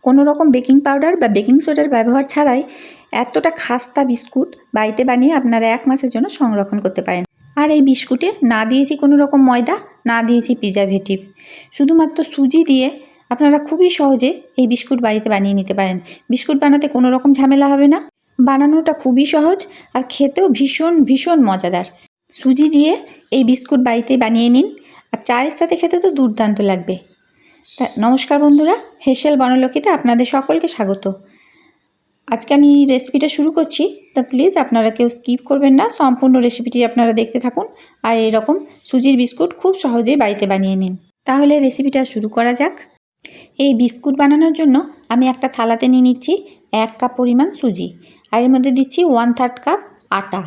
কোনো রকম baking powder বা বেকিং সোডার ব্যবহার ছাড়াই এতটা খাস্তা বিস্কুট বাড়িতে বানিয়ে আপনারা 1 মাসের জন্য সংরক্ষণ করতে পারেন। আর এই বিস্কুটে না দিয়েছি কোনো রকম ময়দা, না দিয়েছি প্রিজারভেটিভ, শুধুমাত্র সুজি দিয়ে আপনারা খুবই সহজে এই বিস্কুট বাড়িতে বানিয়ে নিতে পারেন। বিস্কুট বানাতে কোনো রকম ঝামেলা হবে না, বানানোটা খুবই সহজ আর খেতেও ভীষণ ভীষণ মজাদার। সুজি দিয়ে এই বিস্কুট বাড়িতে বানিয়ে নিন, আর চায়ের সাথে খেতে তো দুর্দান্ত লাগবে। নমস্কার বন্ধুরা, হেসেল বনলকিতে আপনাদের সকলকে স্বাগত। আজকে আমি রেসিপিটা শুরু করছি, তো প্লিজ আপনারা কেউ স্কিপ করবেন না, সম্পূর্ণ রেসিপিটি আপনারা দেখতে থাকুন আর এরকম সুজির বিস্কুট খুব সহজেই বাড়িতে বানিয়ে নিন। তাহলে রেসিপিটা শুরু করা যাক। এই বিস্কুট বানানোর জন্য আমি একটা থালাতে নিয়ে নিচ্ছি 1 কাপ পরিমাণ সুজি, আর এর মধ্যে দিচ্ছি 1/3 কাপ আটা,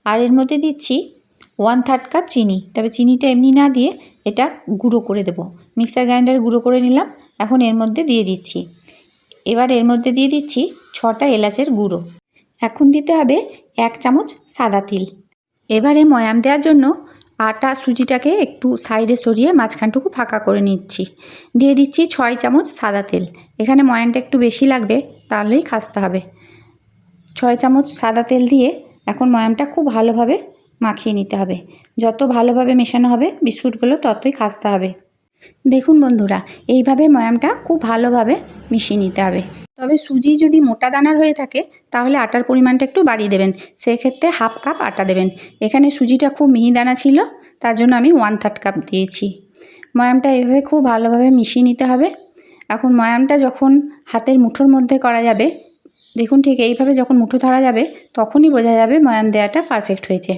আর এর মধ্যে দিচ্ছি 1/3 কাপ চিনি। তবে চিনিটা এমনি না দিয়ে এটা গুঁড়ো করে দেব, মিক্সার গ্রাইন্ডারে গুঁড়ো করে নিলাম। এখন এর মধ্যে দিয়ে দিচ্ছি, এবার এর মধ্যে দিয়ে দিচ্ছি 6টা এলাচের গুঁড়ো। এখন দিতে হবে 1 চামচ সাদা তিল। এবারে ময়াম দেওয়ার জন্য আটা সুজিটাকে একটু সাইডে সরিয়ে মাঝখানটুকু ফাঁকা করে নিচ্ছি। দিয়ে দিচ্ছি 6 চামচ সাদা তেল। এখানে ময়ামটা একটু বেশি লাগবে, তাহলেই খাস্তা হবে। 6 চামচ সাদা তেল দিয়ে এখন ময়ামটা খুব ভালোভাবে মাখিয়ে নিতে হবে। যত ভালোভাবে মেশানো হবে বিস্কুটগুলো ততই খাস্তা হবে। দেখুন বন্ধুরা, এইভাবে ময়ামটা খুব ভালোভাবে মিশিয়ে নিতে হবে। তবে সুজি যদি মোটা দানার হয়ে থাকে তাহলে আটার পরিমাণটা একটু বাড়িয়ে দেবেন, সেক্ষেত্রে 1/2 কাপ আটা দেবেন। এখানে সুজিটা খুব মিহি দানা ছিল, তার জন্য আমি 1/3 কাপ দিয়েছি। ময়ামটা এইভাবে খুব ভালোভাবে মিশিয়ে নিতে হবে। এখন ময়ামটা যখন হাতের মুঠোর মধ্যে করা যাবে, দেখুন ঠিক এইভাবে যখন মুঠো ধরা যাবে তখনই বোঝা যাবে ময়াম দেওয়াটা পারফেক্ট হয়েছে।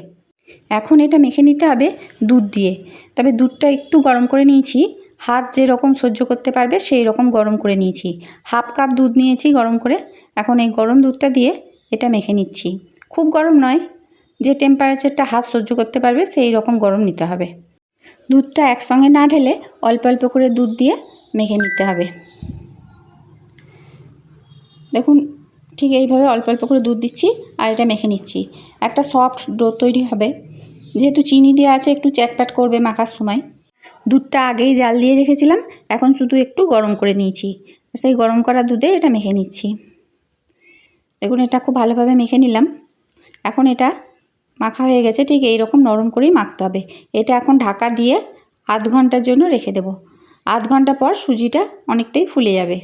এখন এটা মেখে নিতে হবে দুধ দিয়ে। তবে দুধটা একটু গরম করে নিয়েছি, হাত যেরকম সহ্য করতে পারবে সেই রকম গরম করে নিয়েছি। 1/2 কাপ দুধ নিয়েছি গরম করে। এখন এই গরম দুধটা দিয়ে এটা মেখে নিচ্ছি। খুব গরম নয়, যে টেম্পারেচারটা হাত সহ্য করতে পারবে সেই রকম গরম নিতে হবে। দুধটা একসঙ্গে না ঢেলে অল্প অল্প করে দুধ দিয়ে মেখে নিতে হবে। দেখুন ঠিক এইভাবে অল্প অল্প করে দুধ দিচ্ছি আর এটা মেখে নিচ্ছি। একটা সফট ডো তৈরি হবে। যেহেতু চিনি দেওয়া আছে একটু চ্যাটপ্যাট করবে মাখার সময়। দুধটা আগেই জাল দিয়ে রেখেছিলাম, এখন শুধু একটু গরম করে নিয়েছি, সেই গরম করা দুধে এটা মেখে নিচ্ছি। দেখুন এটা খুব ভালোভাবে মেখে নিলাম। এখন এটা মাখা হয়ে গেছে, ঠিক এই রকম নরম করেই মাখতে হবে। এটা এখন ঢাকা দিয়ে আধ ঘন্টার জন্য রেখে দেব। আধ ঘন্টা পর সুজিটা অনেকটাই ফুলে যাবে।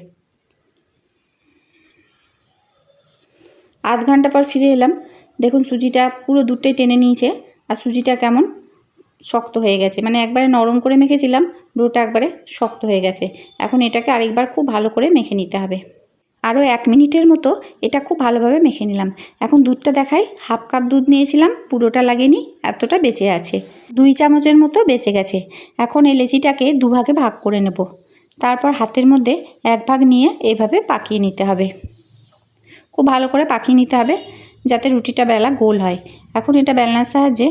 আধ ঘন্টা পর ফিরে এলাম। দেখুন সুজিটা পুরো দুধটাই টেনে নিয়েছে, আর সুজিটা কেমন শক্ত হয়ে গেছে, মানে একবারে নরম করে মেখেছিলাম, ডোটা একবারে শক্ত হয়ে গেছে। এখন এটাকে আরেকবার খুব ভালো করে মেখে নিতে হবে। আরও 1 মিনিটের মতো এটা খুব ভালোভাবে মেখে নিলাম। এখন দুধটা দেখাই, 1/2 কাপ দুধ নিয়েছিলাম, পুরোটা লাগেনি, এতটা বেঁচে আছে, 2 চামচের মতো বেঁচে গেছে। এখন এই লেচিটাকে দুভাগে ভাগ করে নেব। তারপর হাতের মধ্যে 1 ভাগ নিয়ে এইভাবে পাকিয়ে নিতে হবে। খুব ভালো করে পাকিয়ে নিতে হবে যাতে রুটিটা বেলা গোল হয়। এখন এটা বেলনার সাহায্যে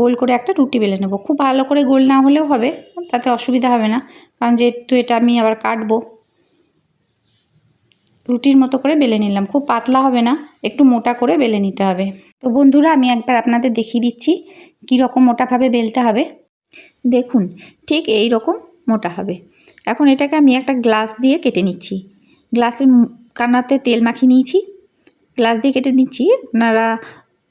গোল করে একটা রুটি বেলে নেব। খুব ভালো করে গোল না হলেও হবে, তাতে অসুবিধা হবে না, কারণ যেহেতু এটা আমি আবার কাটবো। রুটির মতো করে বেলে নিলাম, খুব পাতলা হবে না, একটু মোটা করে বেলে নিতে হবে। তো বন্ধুরা আমি একবার আপনাদের দেখিয়ে দিচ্ছি কীরকম মোটাভাবে বেলতে হবে। দেখুন ঠিক এই রকম মোটা হবে। এখন এটাকে আমি একটা গ্লাস দিয়ে কেটে নিচ্ছি। গ্লাসের কানাতে তেল মাখিয়ে নিয়েছি, গ্লাস দিয়ে কেটে নিচ্ছি। আপনারা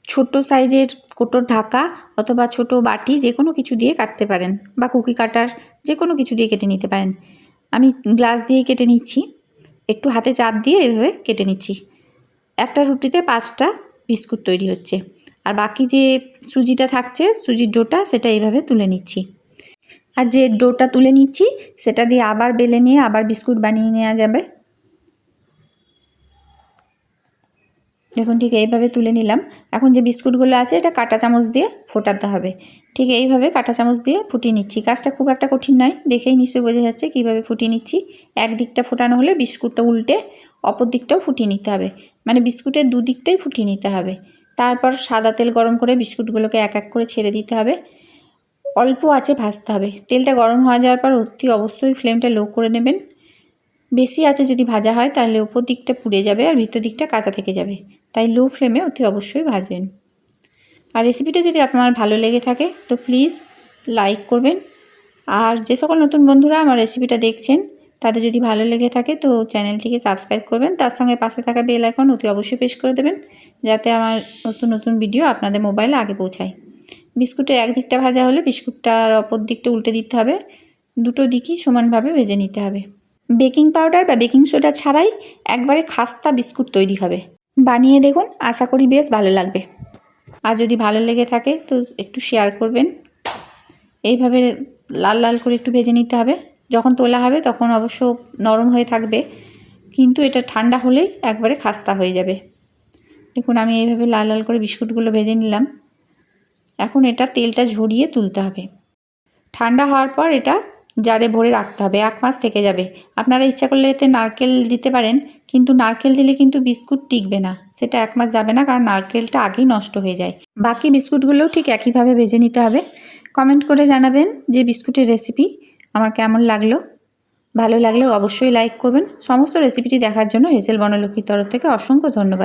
ছোট সাইজের কোটোর ঢাকা অথবা ছোট বাটি যে কোনো কিছু দিয়ে কাটতে পারেন, বা কুকি কাটার যে কোনো কিছু দিয়ে কেটে নিতে পারেন। আমি গ্লাস দিয়ে কেটে নিচ্ছি, একটু হাতে চাপ দিয়ে এভাবে কেটে নিচ্ছি। একটা রুটিতে 5টা বিস্কুট তৈরি হচ্ছে, আর বাকি যে সুজিটা থাকছে, সুজির ডোটা, সেটা এইভাবে তুলে নিচ্ছি। আর যে ডোটা তুলে নিচ্ছি সেটা দিয়ে আবার বেলে নিয়ে আবার বিস্কুট বানিয়ে নেওয়া যাবে। দেখুন ঠিক এইভাবে তুলে নিলাম। এখন যে বিস্কুটগুলো আছে এটা কাঁটা চামচ দিয়ে ফোটাতে হবে। ঠিক এইভাবে কাঁটা চামচ দিয়ে ফুটিয়ে নিচ্ছি। কাজটা খুব একটা কঠিন নয়, দেখেই নিশ্চয়ই বোঝা যাচ্ছে কীভাবে ফুটিয়ে নিচ্ছি। একদিকটা ফোটানো হলে বিস্কুটটা উল্টে অপর দিকটাও ফুটিয়ে নিতে হবে, মানে বিস্কুটের দুদিকটাই ফুটিয়ে নিতে হবে। তারপর সাদা তেল গরম করে বিস্কুটগুলোকে এক এক করে ছেড়ে দিতে হবে। অল্প আঁচে ভাজতে হবে। তেলটা গরম হয়ে যাওয়ার পর অতি অবশ্যই ফ্লেমটা লো করে নেবেন। বেশি আছে যদি ভাজা হয় তাহলে উপর দিকটা পুড়ে যাবে আর ভিতর দিকটা কাঁচা থেকে যাবে, তাই লো ফ্লেমে অতি অবশ্যই ভাজবেন। আর রেসিপিটা যদি আপনার ভালো লেগে থাকে তো প্লিজ লাইক করবেন। আর যে সকল নতুন বন্ধুরা আমার রেসিপিটা দেখছেন তাদের যদি ভালো লেগে থাকে তো চ্যানেলটিকে সাবস্ক্রাইব করবেন, তার সঙ্গে পাশে থাকা বেল আইকন অতি অবশ্যই প্রেস করে দেবেন, যাতে আমার নতুন নতুন ভিডিও আপনাদের মোবাইলে আগে পৌঁছায়। বিস্কুটের এক দিকটা ভাজা হলে বিস্কুটটার অপর দিকটা উল্টে দিতে হবে, দুটো দিকই সমানভাবে ভেজে নিতে হবে। বেকিং পাউডার বা বেকিং সোডা ছাড়াই একবারে খাস্তা বিস্কুট তৈরি হবে। বানিয়ে দেখুন, আশা করি বেশ ভালো লাগবে। আর যদি ভালো লেগে থাকে তো একটু শেয়ার করবেন। এইভাবে লাল লাল করে একটু ভেজে নিতে হবে। যখন তোলা হবে তখন অবশ্য নরম হয়ে থাকবে, কিন্তু এটা ঠান্ডা হলেই একবারে খাস্তা হয়ে যাবে। দেখুন আমি এইভাবে লাল লাল করে বিস্কুটগুলো ভেজে নিলাম। এখন এটা তেলটা ঝরিয়ে তুলতে হবে। ঠান্ডা হওয়ার পর এটা জারে ভরে রাখতে হবে, 1 মাস থেকে যাবে। আপনারা ইচ্ছা করলে এতে নারকেল দিতে পারেন, কিন্তু নারকেল দিলে কিন্তু বিস্কুট টিকবে না, সেটা 1 মাস যাবে না, কারণ নারকেলটা আগেই নষ্ট হয়ে যায়। বাকি বিস্কুটগুলোও ঠিক একইভাবে ভেজে নিতে হবে। কমেন্ট করে জানাবেন যে বিস্কুটের রেসিপি আমার কেমন লাগলো। ভালো লাগলে অবশ্যই লাইক করবেন। সমস্ত রেসিপিটি দেখার জন্য হেসেল বনলক্ষ্মীর তরফ থেকে অসংখ্য ধন্যবাদ।